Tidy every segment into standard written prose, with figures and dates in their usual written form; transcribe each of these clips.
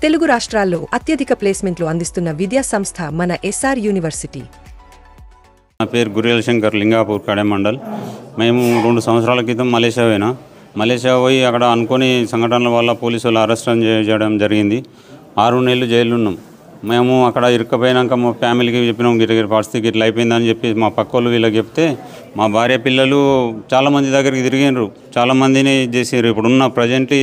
తెలుగు రాష్ట్రాల్లో అత్యధిక ప్లేస్మెంట్లు అందిస్తున్న విద్యా సంస్థ మన ఎస్ఆర్ యూనివర్సిటీ. నా పేరు గురియల్ శంకర్, లింగాపూర్ కడే మండల్. మేము 2 సంవత్సరాల క్రితం మలేషియా పోయి అక్కడ అనుకోని సంఘటనల వల్ల పోలీసులు అరెస్ట్ చేయడం జరిగింది. 6 నెలలు జైలు ఉన్నాం. మేము అక్కడ ఇరుక్కుపోయినాక మా ఫ్యామిలీకి చెప్పినాం, గిరిగిరి పరిస్థితి ఇట్లా అయిపోయిందని చెప్పి మా పక్కోళ్ళు వీళ్ళకి చెప్తే మా భార్య పిల్లలు చాలామంది దగ్గరికి తిరిగినారు, చాలామందిని చేసారు ఇప్పుడున్న ప్రజెంట్లీ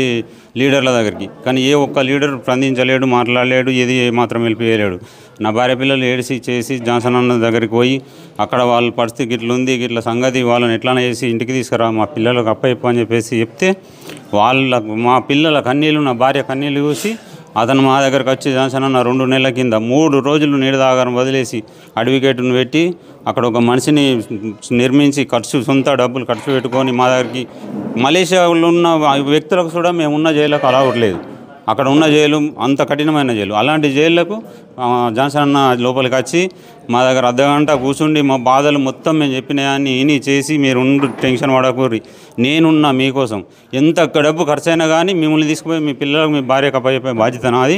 లీడర్ల దగ్గరికి. కానీ ఏ ఒక్క లీడర్ స్పందించలేడు, మాట్లాడలేడు, ఏది మాత్రం హెల్ప్ చేయలేడు. నా భార్య పిల్లలు ఏడిసి చేసి జాన్సన్ అన్న దగ్గరికి పోయి అక్కడ వాళ్ళ పరిస్థితి ఇట్లా ఉంది, ఇట్లా సంగతి, వాళ్ళని ఎట్లా చేసి ఇంటికి తీసుకురా, మా పిల్లలకు అప్పయ్యప్ప అని చెప్పేసి చెప్తే మా పిల్లల కన్నీళ్ళు, నా భార్య కన్నీళ్ళు చూసి అతను మా దగ్గరకు వచ్చి జాన్సన్ అన్న 2 నెలల కింద 3 రోజులు నీడదాగారం వదిలేసి అడ్వకేట్ను పెట్టి అక్కడ ఒక మనిషిని నిర్మించి సొంత డబ్బులు ఖర్చు పెట్టుకొని మా దగ్గరికి, మలేషియాలో ఉన్న వ్యక్తులకు కూడా మేము ఉన్న జైలుకు అలవట్లేదు. అక్కడ ఉన్న జైలు అంత కఠినమైన జైలు. అలాంటి జైళ్లకు జాన్సన్ అన్న లోపలికి వచ్చి మా దగ్గర అర్ధగంట కూర్చుండి మా బాధలు మొత్తం మేము చెప్పినాయని ఇని చేసి, మీరు టెన్షన్ పడకూరి, నేనున్నా మీకోసం, ఎంత డబ్బు ఖర్చు అయినా కానీ మిమ్మల్ని తీసుకుపోయి మీ పిల్లలకు, మీ భార్యకు అప్పచెప్పే బాధ్యత నాది,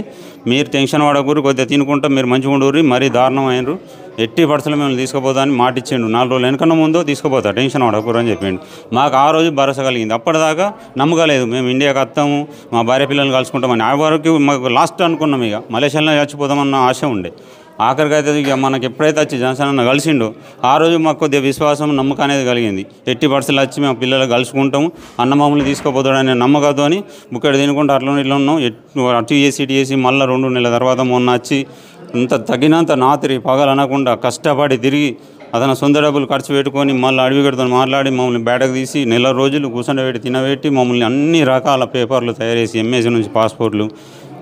మీరు టెన్షన్ పడకూరి, కొద్దిగా తినుకుంటా మీరు మంచిగా ఉండూరి, మరీ దారుణం అయినరు, ఎట్టి పరిస్థితులు మిమ్మల్ని తీసుకుపోతా అని మాట ఇచ్చిండు. 4 రోజులు వెనకన్నా ముందో తీసుకుపోతా, టెన్షన్ పడకూరు అని చెప్పిండు. మాకు ఆ రోజు భరోసా కలిగింది. అప్పటిదాకా నమ్మకలేదు, మేము ఇండియాకి వస్తాము, మా భార్య పిల్లల్ని కలుసుకుంటామని. ఆ వరకు మాకు లాస్ట్ అనుకున్నాం, ఇక మలేషియాలో చచ్చిపోతామన్న ఆశ ఉండే. ఆఖరికి అయితే ఇక మనకి ఎప్పుడైతే వచ్చి జాన్సన్ అన్న కలిసిండో ఆ రోజు మాకు కొద్దిగా విశ్వాసం, నమ్మకం అనేది కలిగింది. ఎట్టి పరిస్థితులు వచ్చి మేము పిల్లలు కలుసుకుంటాము, అన్న మమ్మల్ని తీసుకుపోతాడనే నమ్మకంతో ముక్కడి తినుకుంటూ అట్లా ఇట్లా ఉన్నాం. అటు చేసి మళ్ళీ 2 నెలల తర్వాత మొన్న వచ్చి ఇంత తగినంత రాత్రి పగలనకుండా కష్టపడి తిరిగి అతను సొంత డబ్బులు ఖర్చు పెట్టుకొని మళ్ళీ అడవిగడితో మాట్లాడి మమ్మల్ని బయటకు తీసి 4 నెలల రోజులు కూర్చొని తినబెట్టి మమ్మల్ని అన్ని రకాల పేపర్లు తయారు చేసి, ఎంఏసీ నుంచి పాస్పోర్ట్లు,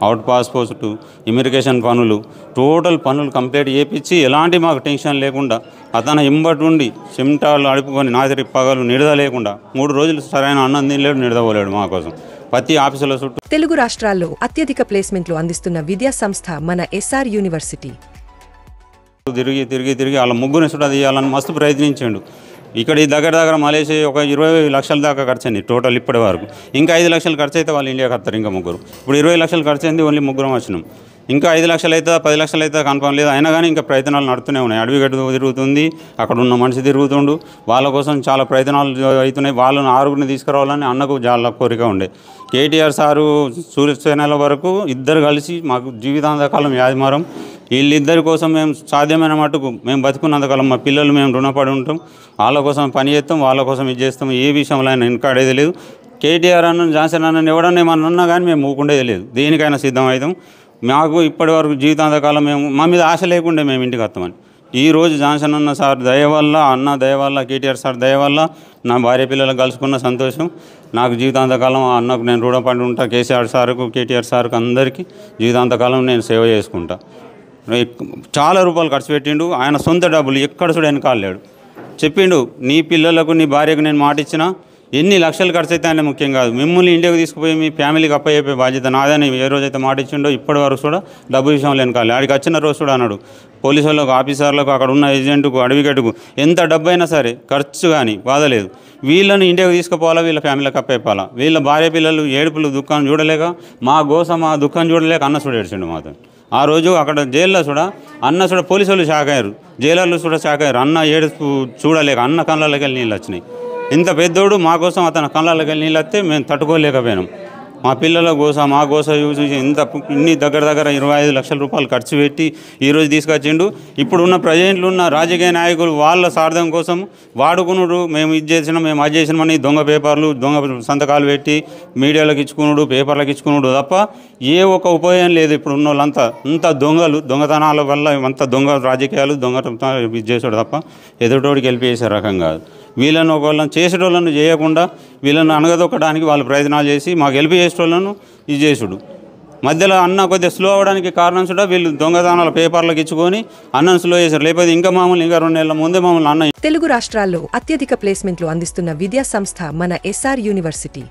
అవుట్ పాస్పోర్టు, ఇమిగ్రేషన్ పనులు, టోటల్ పనులు కంప్లీట్ చేయించి ఎలాంటి మాకు టెన్షన్ లేకుండా అతను ఎంబటి ఉండి చెమటాలు అడుపుకొని నాదిరి పగలు నిడద లేకుండా 3 రోజులు సరైన అన్నం తినలేడు, నిడదపోలేడు మా కోసం ప్రతి ఆఫీసుల చుట్టూ. తెలుగు రాష్ట్రాల్లో అత్యధిక ప్లేస్మెంట్లు అందిస్తున్న విద్యా సంస్థ మన ఎస్ఆర్ యూనివర్సిటీ. తిరిగి వాళ్ళ ముగ్గురిని సుడా తీయాలని మస్తు ప్రయత్నించాడు. ఇక్కడ ఈ దగ్గర మలేషియా ఒక 20 లక్షల దాకా ఖర్చు అయింది టోటల్ ఇప్పటి వరకు. ఇంకా 5 లక్షలు ఖర్చు అయితే వాళ్ళు ఇండియాకి వస్తారు, ఇంకా ముగ్గురు. ఇప్పుడు 20 లక్షలు ఖర్చు అయింది, ఓన్లీ ముగ్గురం వచ్చినాం. ఇంకా 5 లక్షలు అవుతుందా 10 లక్షలు అవుతుందా కన్ఫర్మ్ లేదు. అయినా కానీ ఇంకా ప్రయత్నాలు నడుతూనే ఉన్నాయి. అడవిగడ్డ తిరుగుతుంది, అక్కడ ఉన్న మనిషి తిరుగుతుండు, వాళ్ళ కోసం చాలా ప్రయత్నాలు అవుతున్నాయి. వాళ్ళని 6గురిని తీసుకురావాలని అన్నకు చాలా కోరిక ఉండే. కేటీఆర్ సారు సూర్యసేనల వరకు ఇద్దరు కలిసి మాకు జీవితాంతకాలం యాదిమారం, వీళ్ళిద్దరి కోసం మేము సాధ్యమైన మటుకు మేము బతుకున్నంతకాలం మా పిల్లలు మేము రుణపడి ఉంటాం, వాళ్ళ కోసం పని చేస్తాం, వాళ్ళ కోసం ఇది చేస్తాం. ఏ విషయంలో అయినా వెనకాడేది లేదు. కేటీఆర్ అన్న, జాన్సన్ అన్న ఎవడన్నా ఏమన్నా అన్నా కానీ మేము ఊకుండేది లేదు, దేనికైనా సిద్ధం అవుతాం. మాకు ఇప్పటి వరకు జీవితాంతకాలం మేము మా మీద ఆశ లేకుండే మేము ఇంటికి వస్తామని. ఈరోజు జాన్సన్ అన్న సార్ దయ వల్ల, అన్న దయ వల్ల, కేటీఆర్ సార్ దయ వల్ల నా భార్య పిల్లలకు కలుసుకున్న సంతోషం. నాకు జీవితాంతకాలం అన్నకు నేను రుణపడి ఉంటా. కేసీఆర్ సార్కు, కేటీఆర్ సార్కు అందరికీ జీవితాంతకాలం నేను సేవ చేసుకుంటా. చాలా రూపాయలు ఖర్చు పెట్టిండు, ఆయన సొంత డబ్బులు ఎక్కడ చూడ వెనకాలేడు. చెప్పిండు, నీ పిల్లలకు, నీ భార్యకు నేను మాట ఇచ్చినా ఎన్ని లక్షలు ఖర్చు అయితే ఆయన ముఖ్యం కాదు, మిమ్మల్ని ఇండియాకి తీసుకుపోయి మీ ఫ్యామిలీకి అప్పయ్యే బాధ్యత నాదని ఏ రోజైతే మాట ఇచ్చిండో ఇప్పటి వరకు కూడా డబ్బు విషయంలో వెనకాలి. ఆడికి వచ్చిన రోజు కూడా అన్నాడు, పోలీసు వాళ్ళకు, ఆఫీసర్లకు, అక్కడ ఉన్న ఏజెంట్కు, అడవిగట్టుకు ఎంత డబ్బు అయినా సరే ఖర్చు కానీ బాధలేదు, వీళ్ళని ఇండియాకి తీసుకుపోవాలా, వీళ్ళ ఫ్యామిలీకి అప్పయిపోవాలా. వీళ్ళ భార్య పిల్లలు ఏడుపులు దుఃఖం చూడలేక, మా దుఃఖం చూడలేక అన్న చూడ ఏడ్చిండు మాతో. ఆ రోజు అక్కడ జైల్లో కూడా అన్న కూడా పోలీసు వాళ్ళు షాక్ అయ్యారు, జైలర్లు కూడా షాక్ అయ్యారు. అన్న ఏడుపు చూడలేక అన్న కళ్ళలోకి వెళ్ళి నీళ్ళు వచ్చినాయి. ఇంత పెద్దోడు మా కోసం అతని కళ్ళలోకి వెళ్ళి నీళ్ళు వస్తే మేము తట్టుకోలేకపోయినాం. మా పిల్లల కోసం, మా కోసం చూసి ఇన్ని దగ్గర 25 లక్షల రూపాయలు ఖర్చు పెట్టి ఈరోజు తీసుకొచ్చిండు. ఇప్పుడున్న ప్రజెంట్లు ఉన్న రాజకీయ నాయకులు వాళ్ళ స్వార్థం కోసం వాడుకున్నాడు. మేము ఇది చేసినాం, మేము అది చేసినామని దొంగ పేపర్లు, దొంగ సంతకాలు పెట్టి మీడియాలకు ఇచ్చుకున్నాడు, పేపర్లకు ఇచ్చుకున్నాడు తప్ప ఏ ఒక్క ఉపయోగం లేదు. ఇప్పుడు ఉన్న వాళ్ళంతా అంత దొంగతనాల వల్ల అంత దొంగ రాజకీయాలు, ఇది చేసాడు తప్ప ఎదుటోడికి వెళ్ళిపోయేసే రకం కాదు. వీళ్ళని ఒకళ్ళని చేసేటోళ్ళను చేయకుండా వీళ్ళని అనగదొక్కడానికి వాళ్ళు ప్రయత్నాలు చేసి మాకు హెల్ప్ చేసేటోళ్ళను ఇది చేసుడు. మధ్యలో అన్న కొద్దిగా స్లో అవ్వడానికి కారణం కూడా వీళ్ళు దొంగతనాల పేపర్లకు ఇచ్చుకొని అన్నను స్లో చేశారు. లేకపోతే ఇంకా 2 నెలల ముందే మమ్మల్ని అన్న. తెలుగు రాష్ట్రాల్లో అత్యధిక ప్లేస్మెంట్లు అందిస్తున్న విద్యా సంస్థ మన ఎస్ఆర్ యూనివర్సిటీ.